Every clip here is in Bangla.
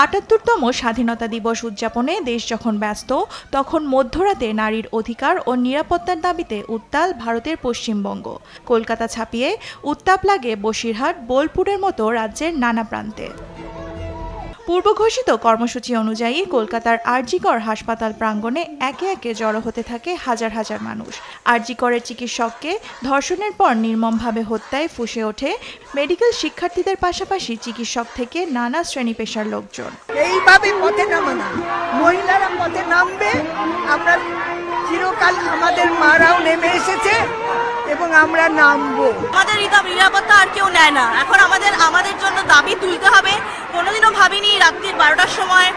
৭৮তম স্বাধীনতা দিবস উদযাপনে দেশ যখন ব্যস্ত, তখন মধ্যরাতে নারীর অধিকার ও নিরাপত্তার দাবিতে উত্তাল ভারতের পশ্চিমবঙ্গ। কলকাতা ছাপিয়ে উত্তাপ লাগে বসিরহাট, বোলপুরের মতো রাজ্যের নানা প্রান্তে। পূর্ব ঘোষিত কর্মসূচি অনুযায়ী কলকাতার আরজিকর হাসপাতাল প্রাঙ্গণে একে একে জড়ো হতে থাকে হাজার হাজার মানুষ। আরজিকরের চিকিৎসককে ধর্ষণের পর নির্মমভাবে হত্যায় ফুঁসে ওঠে মেডিকেল শিক্ষার্থীদের পাশাপাশি চিকিৎসক থেকে নানা শ্রেণী পেশার লোকজন। এইভাবে পথে নামা, মহিলারা পথে নামবে, আমরা চিরকাল আমাদের মারাও নেমে এসেছে এবং আমরা নামবো। আমাদের নিরাপত্তা আর কেউ নেয় না, এখন আমাদের জন্য দাবি তুলতে হবে। কোনোদিনও ভাবিনি রাত্রি 12টার সময়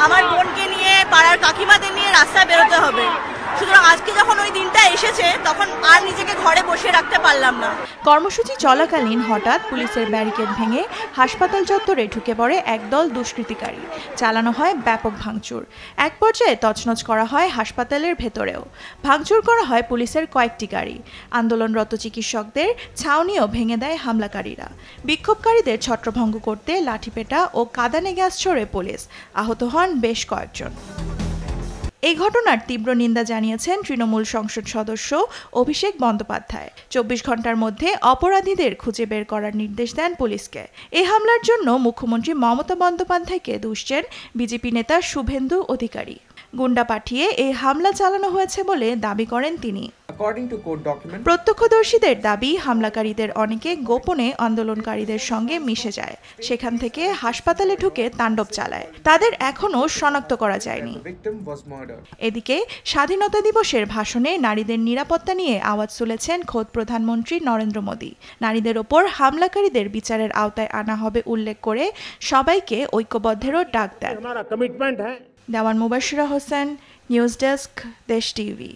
আমার বোনকে নিয়ে, পাড়ার কাকিমাদের নিয়ে রাস্তায় বেরোতে হবে। সুতরাং আজকে যখন ওই দিনটা এসেছে, তখন আর নিজেকে ঘরে বসে রাখতে পারলাম না। কর্মসূচি চলাকালীন হঠাৎ পুলিশের ব্যারিকেড ভেঙে হাসপাতাল চত্বরে ঢুকে পড়ে একদল দুষ্কৃতিকারী। চালানো হয় ব্যাপক ভাঙচুর। এক পর্যায়ে তছনছ করা হয় হাসপাতালের ভেতরেও। ভাঙচুর করা হয় পুলিশের কয়েকটি গাড়ি। আন্দোলনরত চিকিৎসকদের ছাউনিও ভেঙে দেয় হামলাকারীরা। বিক্ষোভকারীদের ছত্রভঙ্গ করতে লাঠিপেটা ও কাঁদানে গ্যাস ছোড়ে পুলিশ। আহত হন বেশ কয়েকজন। এই ঘটনার তীব্র নিন্দা জানিয়েছেন তৃণমূল সংসদ সদস্য অভিষেক বন্দ্যোপাধ্যায়। 24 ঘন্টার মধ্যে অপরাধীদের খুঁজে বের করার নির্দেশ দেন পুলিশকে। এই হামলার জন্য মুখ্যমন্ত্রী মমতা বন্দ্যোপাধ্যায়কে দুষছেন বিজেপি নেতা শুভেন্দু অধিকারী। গুন্ডা পাঠিয়ে এই হামলা চালানো হয়েছে বলে দাবি করেন তিনি। প্রত্যক্ষদর্শীদের দাবি, হামলাকারীদের অনেকে গোপনে আন্দোলনকারীদের সঙ্গে মিশে যায়, সেখান থেকে হাসপাতালে ঢুকে তাণ্ডব চালায়। তাদের এখনও শনাক্ত করা যায়নি। এদিকে স্বাধীনতা দিবসের ভাষণে নারীদের নিরাপত্তা নিয়ে আওয়াজ তুলেছেন খোদ প্রধানমন্ত্রী নরেন্দ্র মোদী। নারীদের ওপর হামলাকারীদের বিচারের আওতায় আনা হবে উল্লেখ করে সবাইকে ঐক্যবদ্ধেরও ডাক দেন। দেওয়ান মুবাশিরা হোসেন, নিউজ ডেস্ক, দেশ টিভি।